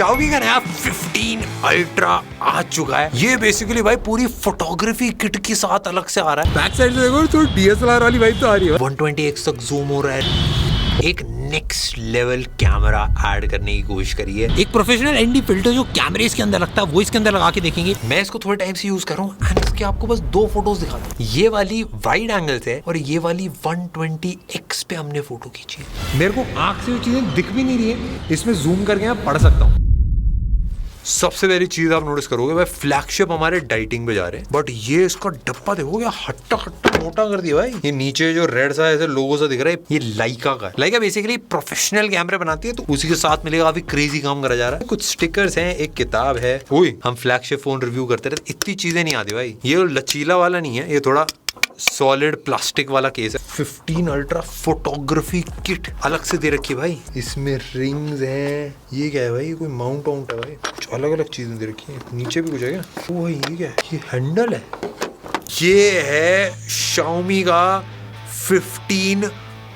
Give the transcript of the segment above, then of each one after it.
Xiaomi का नया 15 ultra आ चुका है। ये बेसिकली भाई पूरी फोटोग्राफी किट के साथ अलग से आ रहा है। बैक साइड से देखो तो DSLR वाली वाइब तो आ रही है। 120x तक जूम हो रहा है। एक नेक्स्ट लेवल कैमरा ऐड करने की कोशिश करी है। एक प्रोफेशनल एनडी फिल्टर जो कैमरे इसके अंदर लगता है वो इसके अंदर लगा के देखेंगे। मैं इसको थोड़े टाइम से यूज कर रहा हूँ एंड इसके आपको बस दो फोटोज दिखाता हूँ। ये वाली वाइड एंगल से और ये वाली 120x पे हमने फोटो खींची है। मेरे को आंख से वो चीजें दिख भी नहीं रही है, इसमें जूम करके मैं पढ़ सकता हूँ। सबसे पहली चीज आप नोटिस करोगे भाई, फ्लैगशिप हमारे डाइटिंग पे जा रहे हैं, बट ये इसका डब्बा देखोगे हट्टा हट्टा मोटा कर दिया भाई। ये नीचे जो रेड सा ऐसे लोगो सा दिख रहा है, ये लाइका का है। लाइका बेसिकली प्रोफेशनल कैमरे बनाती है, तो उसी के साथ मिलेगा काफी क्रेजी काम करा जा रहा है। कुछ स्टिकर्स हैं, एक किताब है। हम फ्लैगशिप फोन रिव्यू करते रहते, इतनी चीजें नहीं आती भाई। ये लचीला वाला नहीं है, ये थोड़ा सॉलिड प्लास्टिक वाला केस है। 15 अल्ट्रा फोटोग्राफी किट अलग से दे रखी है भाई। इसमें रिंग्स हैं। ये क्या है भाई, कोई माउंट वाउंट है भाई, कुछ अलग अलग चीजें दे रखी है। नीचे भी कुछ है क्या? ओ भाई ये क्या है, ये हैंडल है। ये है Xiaomi का 15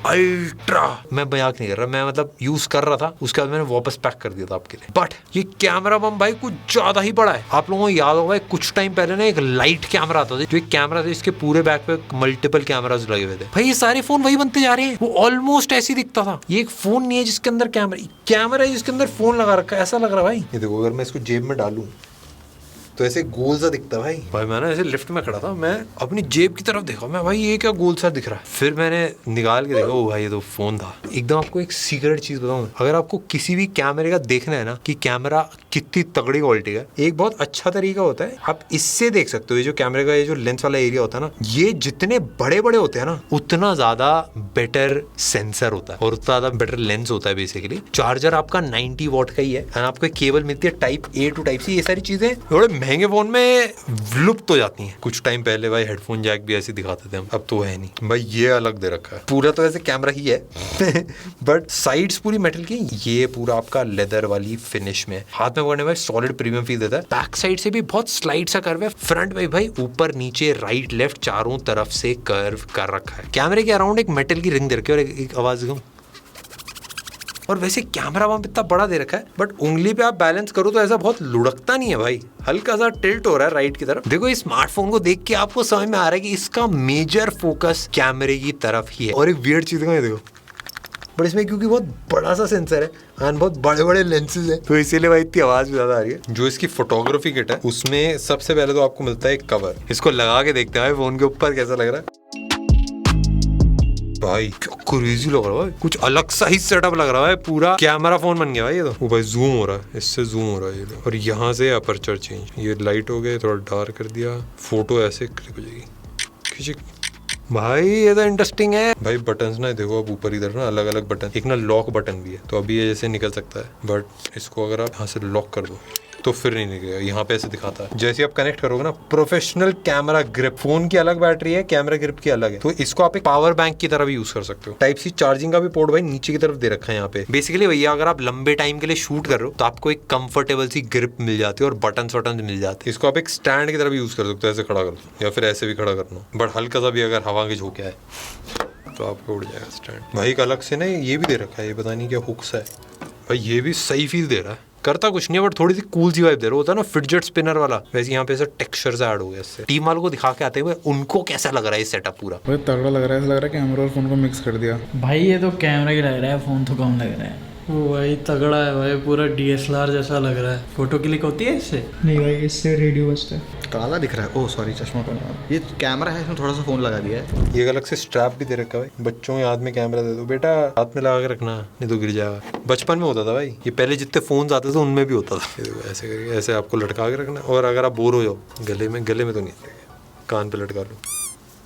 अल्ट्रा। मैं मजाक नहीं कर रहा, मैं मतलब यूज कर रहा था, उसके बाद मैंने वापस पैक कर दिया था आपके लिए। बट ये कैमरा बम भाई कुछ ज्यादा ही बड़ा है। आप लोगों को याद होगा कुछ टाइम पहले ना एक लाइट कैमरा आता था, जो एक कैमरा था, इसके पूरे बैक पे मल्टीपल कैमरास लगे हुए थे। भाई ये सारे फोन वही बनते जा रहे हैं। वो ऑलमोस्ट ऐसे ही दिखता था। ये एक फोन नहीं है जिसके अंदर कैमरा है, जिसके अंदर फोन लगा रखा है, ऐसा लग रहा है भाई। ये देखो, अगर मैं इसको जेब में डालूं तो ऐसे गोल सा दिखता है भाई। मैं ना ऐसे लिफ्ट में खड़ा था, मैं अपनी जेब की तरफ देखा, मैं भाई ये क्या गोल सा दिख रहा है। फिर मैंने निकाल के देखा, ओ भाई ये तो फोन था। एकदम आपको एक सीक्रेट चीज बताऊं, अगर आपको किसी भी कैमरे का देखना है ना कि कैमरा कितनी तगड़ी क्वालिटी का, एक बहुत अच्छा तरीका होता है, आप इससे देख सकते हो। ये जो कैमरे का ये जो लेंस वाला एरिया होता है ना, ये जितने बड़े बड़े होते हैं ना, उतना ज्यादा बेटर सेंसर होता है और उतना ज्यादा बेटर लेंस होता है। बेसिकली चार्जर आपका 90 वॉट का ही है एंड आपको एक केबल मिलती है type A to type C। ये सारी चीजें थोड़े महंगे फोन में विलुप्त हो जाती हैं। कुछ टाइम पहले भाई हेडफोन जैक भी ऐसे दिखाते थे हम, अब तो है नहीं भाई। ये अलग दे रखा है, पूरा तो ऐसे कैमरा ही है बट साइड्स पूरी मेटल की। ये पूरा आपका लेदर वाली फिनिश में, हाथ में पकड़ने में सॉलिड प्रीमियम फील देता है। बैक साइड से भी बहुत स्लाइड सा कर्व है। फ्रंट में भाई ऊपर नीचे राइट लेफ्ट चारों तरफ से कर्व कर रखा है। कैमरे के अराउंड एक मेटल की रिंग दे रखी है और एक आवाज दूं। और वैसे कैमरा वहां इतना बड़ा दे रखा है, बट उंगली पे आप बैलेंस करो तो ऐसा बहुत लुढ़कता नहीं है भाई, हल्का सा टिल्ट हो रहा है राइट की तरफ। देखो इस स्मार्टफोन को देख के आपको समझ में आ रहा है कि इसका मेजर फोकस कैमरे की तरफ ही है। और एक वियर्ड चीज है देखो, बट इसमें क्योंकि बहुत बड़ा सा सेंसर है एंड बहुत बड़े बड़े लेंसेज हैं, तो इसीलिए भाई इतनी आवाज भी ज्यादा आ रही है। जो इसकी फोटोग्राफी किट है उसमें सबसे पहले तो आपको मिलता है एक कवर। इसको लगा के देखते हैं फोन के ऊपर कैसा लग रहा है भाई। क्या क्रेजी लग रहा है भाई, कुछ अलग सा ही सेटअप लग रहा है। पूरा कैमरा फोन बन गया भाई ये तो। वो भाई जूम हो रहा है, इससे जूम हो रहा है ये। और यहाँ से अपर्चर चेंज, ये लाइट हो गया, थोड़ा डार्क कर दिया, फोटो ऐसे क्लिक हो जाएगी खिंची। भाई ये तो इंटरेस्टिंग है भाई। बटन्स ना देखो, अब ऊपर इधर ना अलग अलग बटन, एक ना लॉक बटन भी है, तो अभी ये जैसे निकल सकता है, बट इसको अगर आप यहाँ से लॉक कर दो तो फिर नहीं निकलेगा। यहाँ पे ऐसे दिखाता है। जैसे आप कनेक्ट करोगे ना, प्रोफेशनल कैमरा ग्रिप, फोन की अलग बैटरी है, कैमरा ग्रिप की अलग है, तो इसको आप एक पावर बैंक की तरह भी यूज कर सकते हो। टाइप C चार्जिंग का भी पोर्ट भाई नीचे की तरफ दे रखा है यहाँ पे। बेसिकली भैया अगर आप लंबे टाइम के लिए शूट कर रहे हो तो आपको एक कंफर्टेबल सी ग्रिप मिल जाती है और बटन मिल जाते हैं। इसको आप एक स्टैंड की तरह भी यूज कर सकते हो, ऐसे खड़ा कर दो या फिर ऐसे भी खड़ा करना, बट हल्का सा भी अगर हवा के झोंके आए तो आपको उड़ जाएगा स्टैंड। भाई एक अलग से ना ये भी दे रखा है, ये पता नहीं क्या हुक्स है भाई, ये भी सही फील दे रहा है। करता कुछ नहीं है बट थोड़ी सी कूल सी वाइब दे रहा होता है ना, फिडजेट स्पिनर वाला। वैसे यहाँ पे ऐसा टेक्सचर से ऐड हो गया इससे। टीम वालों को दिखा के आते हुए उनको कैसा लग रहा है ये सेटअप पूरा? भाई तगड़ा लग रहा है, ऐसा लग रहा है कैमरा और फोन को मिक्स कर दिया भाई। ये तो कैमरा की लग रहा है, फोन तो कम लग रहा है। वो भाई तगड़ा है भाई, पूरा DSLR जैसा लग रहा है। फोटो क्लिक होती है इससे? नहीं भाई, इससे रेडियो बजता है। काला दिख रहा है। ओह सॉरी, चश्मा पहना। ये कैमरा है, इसमें थोड़ा सा फोन लगा दिया है। ये अलग से स्ट्रैप भी दे रखा है भाई। बच्चों के हाथ में कैमरा दे दो बेटा, हाथ में लगा के रखना नहीं तो गिर जाएगा। बचपन में होता था भाई, ये पहले जितने फोन आते थे उनमें भी होता था। ऐसे करके ऐसे आपको लटका के रखना, और अगर आप बोर हो जाओ गले में तो नहीं, कान पे लटका लो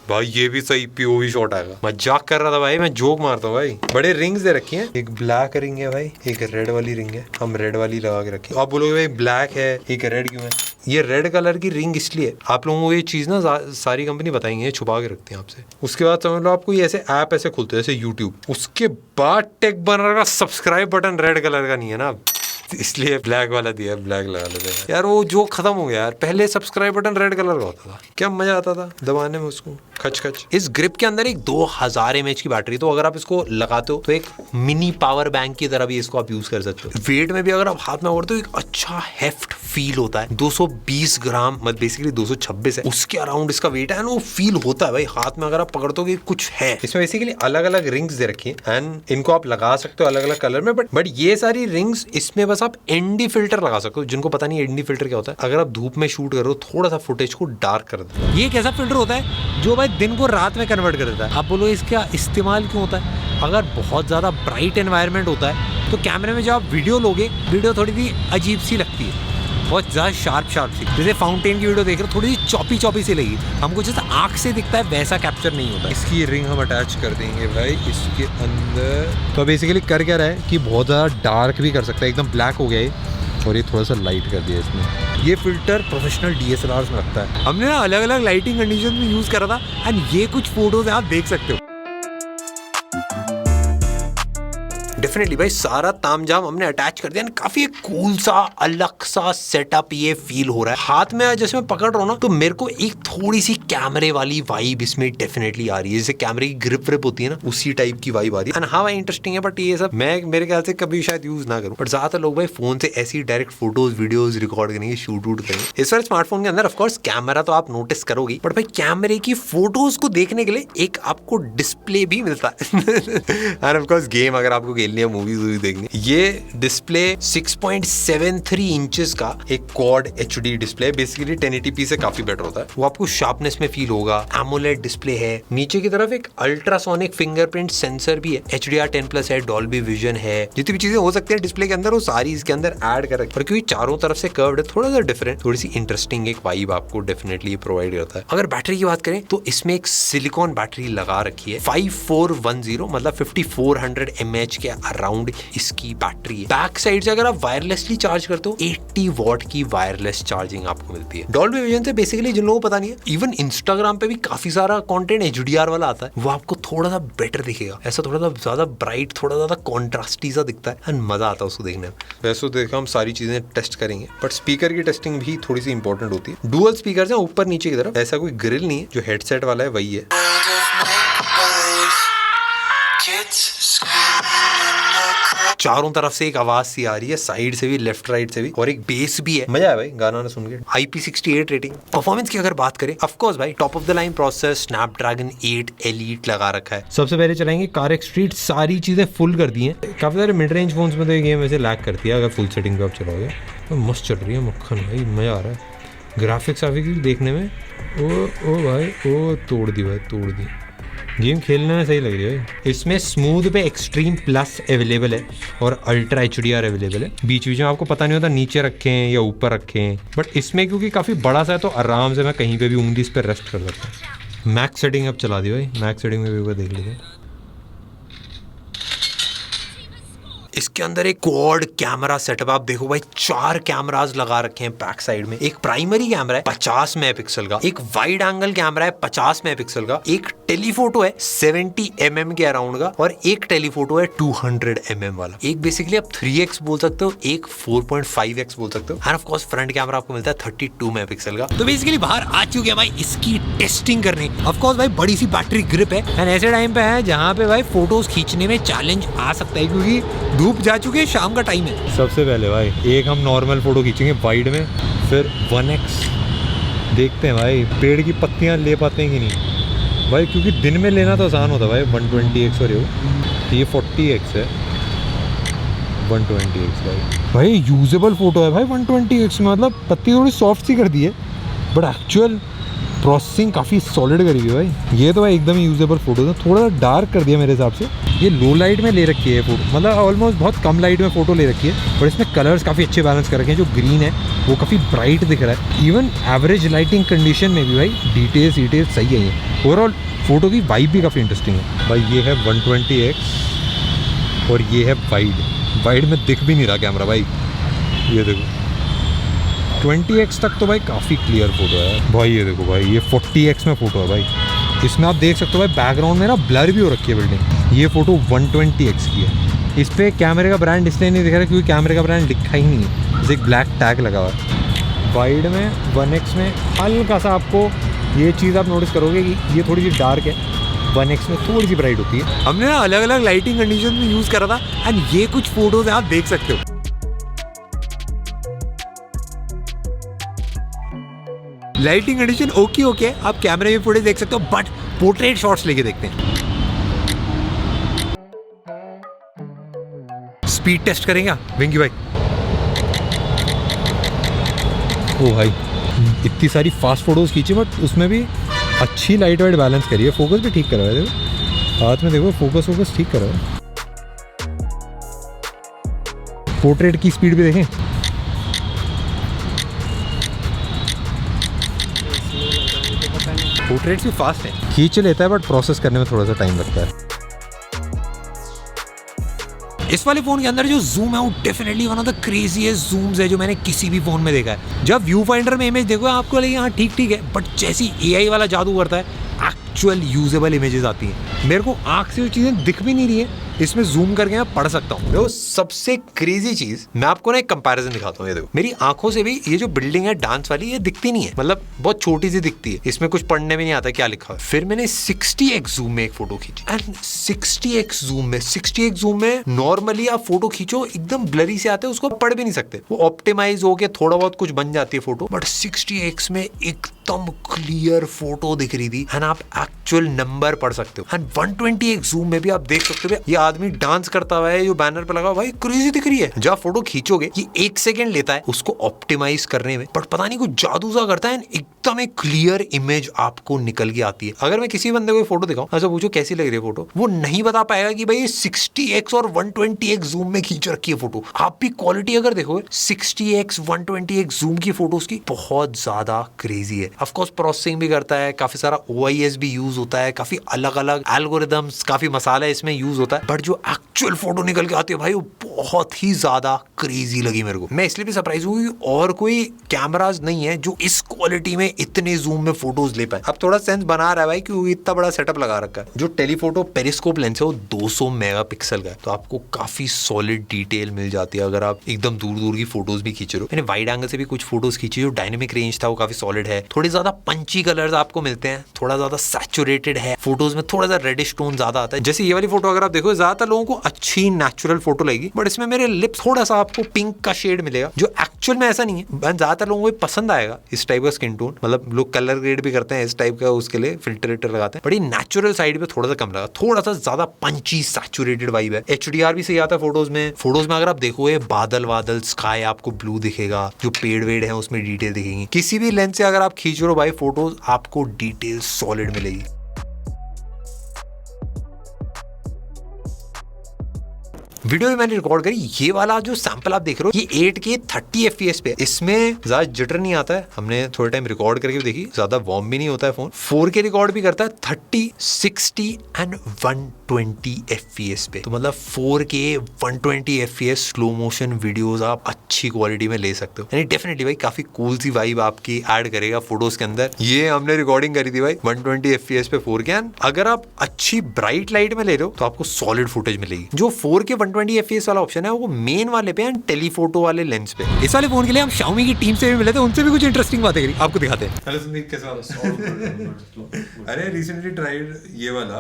भाई। ये भी सही POV शॉट आएगा। मजाक कर रहा था भाई, मैं जोक मारता हूँ भाई। बड़े रिंग्स दे रखी हैं, एक ब्लैक रिंग है भाई, एक रेड वाली रिंग है। हम रेड वाली लगा के रखी। आप बोलोगे भाई ब्लैक है एक रेड क्यों है? ये रेड कलर की रिंग इसलिए, आप लोगों को ये चीज ना सारी कंपनी बताएंगे, छुपा के रखती हैं आपसे। उसके बाद समझ लो आपको ये ऐसे ऐप ऐसे खुलते हैं जैसे YouTube, उसके बाद टेक बर्नर का सब्सक्राइब बटन रेड कलर का नहीं है ना, इसलिए ब्लैक वाला दिया, ब्लैक लगा लेते हैं यार। वो जो खत्म हो गया यार, पहले सब्सक्राइब बटन रेड कलर का होता था, क्या मजा आता था दबाने में उसको, खच खच। इस ग्रिप के अंदर एक 2000 mAh की बैटरी, तो अगर आप इसको लगाते हो तो एक मिनी पावर बैंक की तरह भी इसको आप यूज कर सकते हो। वेट में भी अगर आप हाथ में पकड़ते हो एक अच्छा हेफ्ट फील होता है। 220 ग्राम मतलब बेसिकली 226 है, उसके अराउंड इसका वेट है, वो फील होता है भाई हाथ में अगर आप पकड़ते हो कि कुछ है। इसमें बेसिकली अलग अलग रिंग्स दे रखी है एंड इनको आप लगा सकते हो अलग अलग कलर में, बट ये सारी रिंग्स इसमें बस आप ND फिल्टर लगा सकते हो। जिनको पता नहीं ND फिल्टर क्या होता है, अगर आप धूप में शूट करो थोड़ा सा फुटेज को डार्क कर देता है। ये एक ऐसा फिल्टर होता है जो भाई दिन को रात में कन्वर्ट कर देता है। आप बोलो इसका इस्तेमाल क्यों होता है? अगर बहुत ज़्यादा ब्राइट एनवायरनमेंट होता है तो कैमरे में जब आप वीडियो लोगे, वीडियो थोड़ी सी अजीब सी लगती है, बहुत ज़्यादा शार्प सी। जैसे फाउंटेन की वीडियो देख रहे हो, थोड़ी सी चौपी सी लगी, हमको जैसे आँख से दिखता है वैसा कैप्चर नहीं होता। इसकी रिंग हम अटैच कर देंगे भाई इसके अंदर। तो बेसिकली कर क्या रहा है कि बहुत ज़्यादा डार्क भी कर सकता है, एकदम ब्लैक हो गया है, और ये थोड़ा सा लाइट कर दिया इसमें। ये फिल्टर प्रोफेशनल DSLRs में लगता है। हमने ना अलग अलग लाइटिंग कंडीशन में यूज़ करा था एंड ये कुछ फोटोज आप देख सकते हो। डेफिनेटली भाई सारा तामझाम हमने अटैच कर दिया, काफी एक कूल सा अलग सा सेटअप ये फील हो रहा है। हाथ में जैसे मैं पकड़ रहा हूँ ना, तो मेरे को एक थोड़ी सी कैमरे वाली वाइब इसमें डेफिनेटली आ रही है, जैसे कैमरे की ग्रिप होती है ना, उसी टाइप की वाइब आ रही है। हाँ भाई इंटरेस्टिंग है, बट ये सब मैं मेरे ख्याल से कभी शायद यूज ना करूँ, बट ज्यादातर लोग भाई फोन से ऐसी डायरेक्ट फोटोज वीडियोज रिकॉर्ड करेंगे, शूट वूट करेंगे। इस बार स्मार्टफोन के अंदर ऑफकोर्स कैमरा तो आप नोटिस करोगे, बट भाई कैमरे की फोटोज को देखने के लिए एक आपको डिस्प्ले भी मिलता है एंड ऑफकोर्स गेम अगर आपको खेलनी है, मूवीज देखनी, ये डिस्प्ले 6.73 इंचेस का एक quad HD display, basically 1080p से काफी बेटर होता है। वो आपको शार्पनेस में फील होगा। एमोलेड डिस्प्ले है, नीचे की तरफ एक अल्ट्रासोनिक फिंगरप्रिंट सेंसर भी है, HDR10+ है, डॉल्बी विजन है, जितनी भी चीजें हो सकती है डिस्प्ले के अंदर वो सारी इसके अंदर ऐड कर रखी है। क्योंकि चारों तरफ से कर्व्ड है, थोड़ा सा डिफरेंट, थोड़ी सी इंटरेस्टिंग एक वाइब आपको डेफिनेटली प्रोवाइड करता है। अगर बैटरी की बात करें तो इसमें एक सिलिकॉन बैटरी लगा रखी है, 5410 मतलब 5400 mAh के अराउंड इसकी बैटरी है। बैक साइड से अगर आप वायरलेसली चार्ज करते हो 80 वॉट की वायरलेस चार्जिंग आपको मिलती है। डॉल्बी विजन से बेसिकली जिन लोगों को पता नहीं है, इवन इंस्टाग्राम पे भी काफी सारा कंटेंट HDR वाला आता है, वो आपको थोड़ा सा बेटर दिखेगा, ऐसा थोड़ा सा ज्यादा ब्राइट, थोड़ा ज्यादा कॉन्ट्रास्टी सा दिखता है एंड मजा आता है उसको देखने में। वैसे तो देखा हम सारी चीजें टेस्ट करेंगे, बट स्पीकर की टेस्टिंग भी थोड़ी सी इंपॉर्टेंट होती है। डुअल स्पीकर है ऊपर नीचे की तरफ, ऐसा कोई ग्रिल नहीं है, जो हेडसेट वाला है वही है। चारों तरफ से एक आवाज सी आ रही है, साइड से भी, लेफ्ट राइट से भी, और एक बेस भी है। मजा है भाई गाना ना सुन के। IP68 rating. परफॉर्मेंस की अगर बात करें, ऑफ कोर्स भाई top of the line processor Snapdragon 8 elite लगा रखा है। सबसे पहले चलाएंगे CarX Street, सारी चीजें फुल कर दी हैं। काफी सारे मिड रेंज फोन्स में तो ये गेम वैसे लैग करती है, अगर फुल सेटिंग पे आप चलाओगे तो मस्त चल रही है मक्खन भाई, मजा आ रहा है। ग्राफिक्स देखने में ओ भाई ओ तोड़ दी भाई, तोड़ दी। गेम खेलने में सही लग रही है। इसमें स्मूथ पे एक्सट्रीम प्लस अवेलेबल है और अल्ट्रा HDR अवेलेबल है। बीच बीच में आपको पता नहीं होता नीचे रखें या ऊपर रखें, बट इसमें क्योंकि काफ़ी बड़ा सा है तो आराम से मैं कहीं पे भी उंगली इस पर रेस्ट कर सकता हूँ। मैक्स सेटिंग अब चला दी भाई, मैक्स सेटिंग में भी ऊपर देख लेते हैं। इसके अंदर एक क्वाड कैमरा सेटअप आप देखो भाई, 4 कैमरास लगा रखे हैं बैक साइड में। एक प्राइमरी कैमरा है 50 मेगापिक्सल का, एक वाइड एंगल कैमरा है 50 मेगापिक्सल का, एक टेलीफोटो है 70 mm के अराउंड का, और एक टेलीफोटो है 200 mm वाला। एक बेसिकली आप 3x बोल सकते हो, एक 4.5x बोल सकते हो, end of course front camera आपको मिलता है 32 मेगापिक्सल का। तो बेसिकली बाहर आ चुके हैं भाई इसकी टेस्टिंग करने। ऑफ कोर्स भाई बड़ी सी बैटरी ग्रिप है एंड ऐसे टाइम पे है जहाँ पे भाई फोटोज खींचने में चैलेंज आ सकता है, क्योंकि धूप जा चुकी है, शाम का टाइम है। सबसे पहले भाई एक हम नॉर्मल फोटो खींचेंगे वाइड में, फिर 1x देखते हैं भाई पेड़ की पत्तियां ले पाते हैं कि नहीं भाई, क्योंकि दिन में लेना तो आसान होता है भाई। 120x और ये 40x है, 120x भाई यूजेबल फोटो है भाई 120x में, मतलब पत्ती थोड़ी सॉफ्ट सी कर दी है, बट एक्चुअल प्रोसेसिंग काफ़ी सॉलिड करी हुई है भाई। ये तो भाई एकदम ही यूजेबल फोटो था, थोड़ा सा डार्क कर दिया मेरे हिसाब से। ये लो लाइट में ले रखी है फोटो, मतलब ऑलमोस्ट बहुत कम लाइट में फोटो ले रखी है, और इसमें कलर्स काफ़ी अच्छे बैलेंस कर रखे हैं। जो ग्रीन है वो काफ़ी ब्राइट दिख रहा है, इवन एवरेज लाइटिंग कंडीशन में भी भाई डिटेल्स सही है। ये ओवरऑल फोटो की वाइब भी काफ़ी इंटरेस्टिंग है भाई। ये है 120x और ये है वाइड में दिख भी नहीं रहा कैमरा भाई, ये देखो 20x तक तो भाई काफ़ी क्लियर फोटो है भाई। ये देखो भाई ये 40x में फ़ोटो है भाई, इसमें आप देख सकते हो भाई बैकग्राउंड में ना ब्लर भी हो रखी है बिल्डिंग। ये फ़ोटो 120x की है इस पे कैमरे का ब्रांड इसलिए नहीं दिख रहा क्योंकि कैमरे का ब्रांड लिखा ही नहीं है, बस एक ब्लैक टैग लगा हुआ है। वाइड में 1x में हल्का सा आपको ये चीज़ आप नोटिस करोगे कि ये थोड़ी सी डार्क है, 1x में थोड़ी सी ब्राइट होती है। हमने ना अलग अलग लाइटिंग कंडीशन में यूज़ करा था एंड ये कुछ फोटोज आप देख सकते हो। लाइटिंग कंडीशन ओके आप कैमरे में फुटेज देख सकते हो, बट पोर्ट्रेट शॉट्स लेके देखते हैं। स्पीड टेस्ट करेंगे वेंकी भाई। ओ भाई इतनी सारी फास्ट फोटोज खींची बट उसमें भी अच्छी लाइट वाइट बैलेंस करी है, फोकस भी ठीक करा है। देखो हाथ में देखो फोकस ठीक करा है। पोर्ट्रेट की स्पीड भी देखें, पोर्ट्रेट्स भी फास्ट है, खींच लेता है बट प्रोसेस करने में थोड़ा सा टाइम लगता है। इस वाले फोन के अंदर जो जूम है वो definitely one of the craziest Zooms है जो मैंने किसी भी फोन में देखा है। जब व्यू फाइंडर में इमेज देखो आपको लगे हाँ ठीक है, बट जैसी एआई वाला जादू करता है एक्चुअल यूजेबल इमेजेस आती हैं। मेरे को आंख से जो चीजें दिख भी नहीं रही है इसमें जूम करके मैं पढ़ सकता हूँ। देखो सबसे क्रेजी चीज मैं आपको ना एक कंपैरिजन दिखाता हूँ। ये देखो मेरी आंखों से भी ये जो बिल्डिंग है डांस वाली ये दिखती नहीं है, मतलब बहुत छोटी सी दिखती है, इसमें कुछ पढ़ने में नहीं आता क्या लिखा है। फिर मैंने 60x जूम में एक फोटो खींची एंड 60x जूम में नॉर्मली आप फोटो खींचो एकदम ब्लरी से आते हैं, उसको पढ़ भी नहीं सकते, वो ऑप्टिमाइज हो के थोड़ा बहुत कुछ बन जाती है फोटो, बट 60x में एकदम क्लियर फोटो दिख रही थी एंड आप एक्चुअल नंबर पढ़ सकते हो। एंड 120x जूम में भी आप देख सकते हो ये आदमी डांस करता हुआ है जो बैनर पे लगा भाई क्रेजी दिख रही है। जब आप फोटो खींचोगे ये 1 सेकंड लेता है उसको ऑप्टिमाइज करने में, बट पता नहीं कुछ जादू सा करता है, एकदम एक क्लियर इमेज आपको निकल के आती है। अगर मैं किसी बंदे को फोटो दिखाऊं ऐसा पूछो कैसी लग रही है फोटो, वो नहीं बता पाएगा कि भाई ये 60x और 120x जूम में खींच रखी है फोटो। आप भी क्वालिटी अगर देखोगे 60x 120x जूम की फोटोज की बहुत ज्यादा क्रेजी है। ऑफ कोर्स प्रोसेसिंग भी करता है, काफी सारा OIS भी यूज होता है, काफी अलग अलग एल्गोरिदम्स, काफी मसाला इसमें यूज होता है, बट जो एक्चुअल फोटो निकल के आती है भाई वो बहुत ही ज्यादा क्रेजी लगी मेरे को। मैं इसलिए भी सरप्राइज हूँ कि और कोई कैमराज नहीं है जो इस क्वालिटी में इतने जूम में फोटोज ले पाए। अब थोड़ा सेंस बना रहा है भाई क्योंकि इतना बड़ा सेटअप लगा रखा है। जो टेलीफोटो पेरिस्कोप लेंस है वो 200 मेगापिक्सल का है, तो आपको काफी सॉलिड डिटेल मिल जाती है अगर आप एकदम दूर दूर की फोटोज भी खींच रहे हो। मैंने वाइड एंगल से भी कुछ फोटोज खींची, जो डायनेमिक रेंज था वो काफी सॉलिड है, थोड़े ज्यादा पंची कलर्स आपको मिलते हैं, थोड़ा ज्यादा सैचुरेटेड है, फोटोज में थोड़ा सा रेडिश टोन ज्यादा आता है। जैसे ये वाली फोटो अगर आप देखो ज्यादातर लोगों को अच्छी नेचुरल फोटो लगेगी, बट इसमें मेरे लिप्स थोड़ा सा आपको पिंक का शेड मिलेगा जो एक्चुअल में ऐसा नहीं है। ज्यादातर लोगों को पसंद आएगा इस टाइप का स्किन टोन, मतलब लोग कलर ग्रेड भी करते हैं इस टाइप का, उसके लिए फिल्टर लगाते हैं, बड़ी नेचुरल साइड पे थोड़ा सा कम लगा, थोड़ा सा ज्यादा पंची सैचुरेटेड वाइब है। HDR भी सही आता है फोटोज में। फोटोज में अगर आप देखोगे बादल स्काई आपको ब्लू दिखेगा, जो पेड़ वेड़ है उसमें डिटेल दिखेगी। किसी भी लेंस से अगर आप खींच रहे हो भाई फोटोज आपको डिटेल सॉलिड मिलेगी। वीडियो में मैंने रिकॉर्ड करी, ये वाला जो सैंपल आप देख रहे हो ये 8K 30 FPS पे, इसमें ज्यादा जिटर नहीं आता है। हमने थोड़े टाइम रिकॉर्ड करके देखी, ज्यादा वार्म भी नहीं होता है फोन। 4K रिकॉर्ड भी करता है 30, 60 एंड 120 FPS पे, तो मतलब 4K 120 FPS slow motion videos आप अच्छी क्वालिटी में ले सकते हो। यानी डेफिनेटली भाई काफी कूल सी वाइब आपकी ऐड करेगा फोटोज के अंदर। ये हमने रिकॉर्डिंग करी थी भाई 120 FPS पे 4K, एंड अगर आप अच्छी ब्राइट लाइट में ले रहे हो तो आपको सॉलिड फुटेज मिलेगी। जो 4K 120 FPS वाला ऑप्शन है वो मेन वाले पे एंड टेलीफोटो वाले लेंस पे। इस वाले फोन के लिए हम Xiaomi की टीम से भी मिले थे, उनसे भी कुछ इंटरेस्टिंग बातें करी, आपको दिखाते हैं। हेलो संदीप, कैसा अरे रिसेंटली ट्राइड ये वाला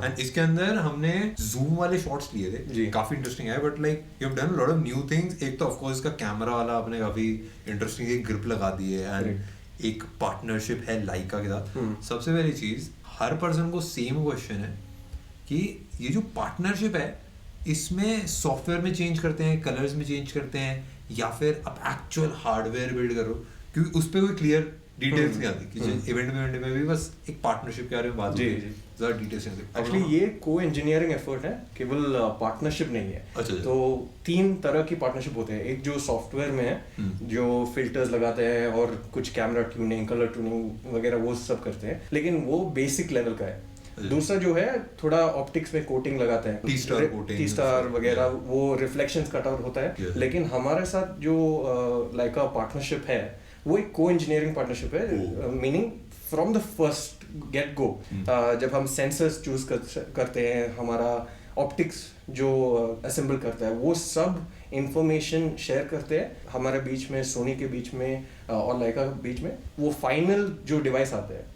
एंड इसके अंदर हमने जूम वाले शॉट्स लिए थे, काफी इंटरेस्टिंग है, but like you have done lot of new things. एक तो ऑफ कोर्स इसका कैमरा वाला आपने काफी इंटरेस्टिंग एक ग्रिप लगा दी है एंड एक पार्टनरशिप है लाइका के साथ। सबसे पहली चीज, हर पर्सन को सेम क्वेश्चन है कि ये जो पार्टनरशिप है इसमें सॉफ्टवेयर में चेंज करते हैं, कलर्स में चेंज करते हैं, या फिर आप एक्चुअल हार्डवेयर बिल्ड करो, क्योंकि उस पर कोई क्लियर डिटेल्स नहीं आती कि इवेंट में भी बस एक पार्टनरशिप के बारे में बात होती है, ज़्यादा डिटेल्स नहीं आती। एक्चुअली ये को इंजीनियरिंग एफर्ट है, केवल पार्टनरशिप नहीं है। अच्छा। तो 3 तरह की पार्टनरशिप होते हैं। एक जो सॉफ्टवेयर में है, जो फिल्टर्स लगाते हैं और कुछ कैमरा ट्यूनिंग, कलर ट्यूनिंग वगैरह वो सब करते हैं, लेकिन वो बेसिक लेवल का है। दूसरा जो है थोड़ा ऑप्टिक्स में कोटिंग लगाते हैं, टी स्टार वगैरह, वो रिफ्लेक्शंस कट आउट होता है। लेकिन हमारे साथ जो लाइका पार्टनरशिप है वो एक को इंजीनियरिंग पार्टनरशिप है, meaning from the first get go जब हम सेंसर्स चूज करते हैं, हमारा ऑप्टिक्स जो असेंबल करता है वो सब इंफॉर्मेशन शेयर करते हैं हमारे बीच में, सोनी के बीच में और लाइका के बीच में। वो फाइनल जो डिवाइस आते हैं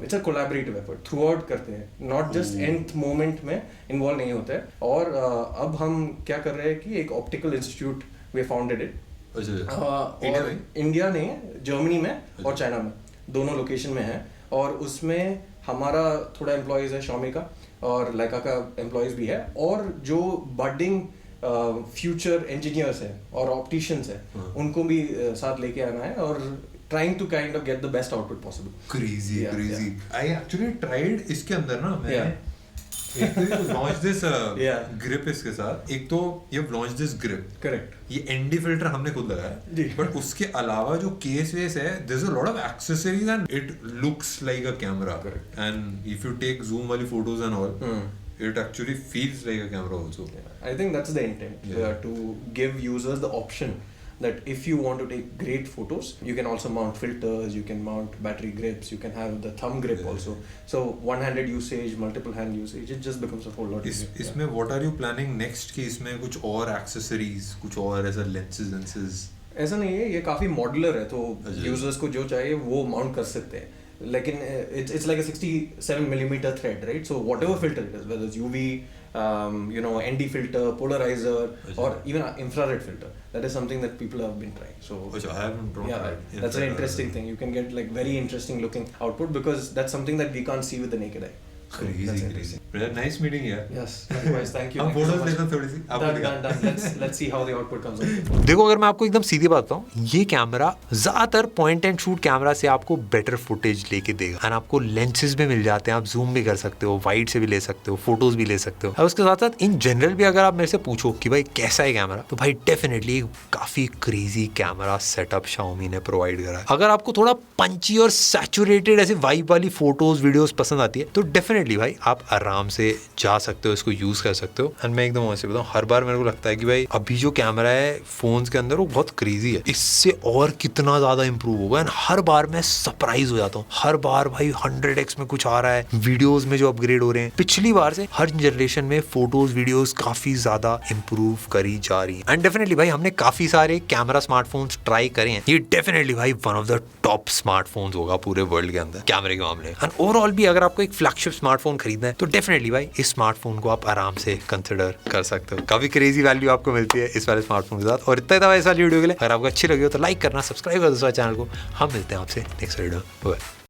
it's a collaborative effort, through out करते हैं, नॉट जस्ट एंड मोमेंट में इन्वॉल्व नहीं होते हैं। और अब हम क्या कर रहे हैं कि एक optical institute we founded it India ने, जर्मनी में और चाइना में, दोनों लोकेशन में है। और उसमें हमारा थोड़ा एम्प्लॉयज है, Xiaomi का और लाइका का एम्प्लॉयज भी है, और जो बडिंग फ्यूचर इंजीनियर्स हैं और ऑप्टिशियंस हैं उनको भी साथ लेके आना है, और trying to kind of get the best output possible. Crazy, Yeah, crazy. yeah. I actually tried इसके अंदर ना मैं Yeah. एक तो launch this Yeah. grip इसके साथ, एक तो ये launch this grip, Correct. ये ND filter हमने खुद लगाया, जी. but उसके अलावा जो केस वेस है, there's a lot of accessories and it looks like a camera. Correct. And if you take zoom वाली photos and all, it actually feels like a camera also. I think that's the intent, Yeah. to give users the option that if you want to take great photos, you can also mount filters, you can mount battery grips, you can have the thumb grip also. So one-handed usage, multiple hand usage, it just becomes a whole lot easier. इसमें what are you planning next कि इसमें कुछ और accessories, कुछ और ऐसा lenses? ऐसा नहीं है, ये काफी मॉड्यूलर है, तो अच्छा। यूजर्स को जो चाहिए वो माउंट कर सकते हैं। लेकिन it's like a 67 millimeter thread, right? So whatever filter it is, whether it's UV, ND filter, polarizer, or even infrared filter, that is something that people have been trying. So I haven't tried. yeah, that's an interesting thing. You can get like very interesting looking output because that's something that we can't see with the naked eye. So that's Crazy. interesting. Brother, nice meeting you. Yes, likewise. Thank you. हम Thank you so photos much. लेते हैं थोड़ी सी, आपको Done, दिखा। done, done. Let's see how the output comes out. देखो, अगर मैं आपको एकदम सीधी बात बताऊं, ये कैमरा ज्यादातर पॉइंट एंड शूट कैमरा से आपको बेटर फुटेज लेके देगा, एंड आपको लेंसेज भी मिल जाते हैं, आप जूम भी कर सकते हो, वाइड से भी ले सकते हो, फोटोज भी ले सकते हो। और उसके साथ साथ इन जनरल भी अगर आप मेरे से पूछो कि भाई कैसा है कैमरा, तो भाई डेफिनेटली काफी क्रेजी कैमरा सेटअप Xiaomi ने प्रोवाइड करा है। अगर आपको थोड़ा पंची और सैचुरेटेड ऐसी वाइब वाली फोटोज वीडियोस पसंद आती है, तो डेफिनेटली भाई आप आराम से जा सकते हो, इसको यूज कर सकते हो। एंड मैं एकदम ऑनेस्टली बताऊं, हर बार मेरे को लगता है कि भाई अभी जो कैमरा है फोन्स के अंदर वो बहुत क्रेजी है, इससे और कितना ज्यादा इंप्रूव होगा। एंड हर बार मैं सरप्राइज हो जाता हूँ, हर बार भाई 100x में कुछ आ रहा है, वीडियोस में जो अपग्रेड हो रहे हैं पिछली बार से, हर जनरेशन में फोटोज वीडियोस काफी ज्यादा इंप्रूव करी जा रही है। एंड डेफिनेटली भाई हमने काफी सारे कैमरा स्मार्टफोन्स ट्राई करे हैं, ये डेफिनेटली भाई one of the top smartphones होगा पूरे वर्ल्ड के अंदर कैमरे के मामले। एंड ओवरऑल भी अगर आपको एक फ्लैगशिप स्मार्टफोन खरीदना है तो डेफिनेटली भाई इस स्मार्टफोन को आप आराम से कंसिडर कर सकते हो। काफी क्रेजी वैल्यू आपको मिलती है इस वाले स्मार्टफोन के साथ। और इतना था इस वाली वीडियो के लिए। अगर आपको अच्छी लगी हो तो लाइक करना, सब्सक्राइब कर दो चैनल को। हम मिलते हैं आपसे नेक्स्ट वीडियो में।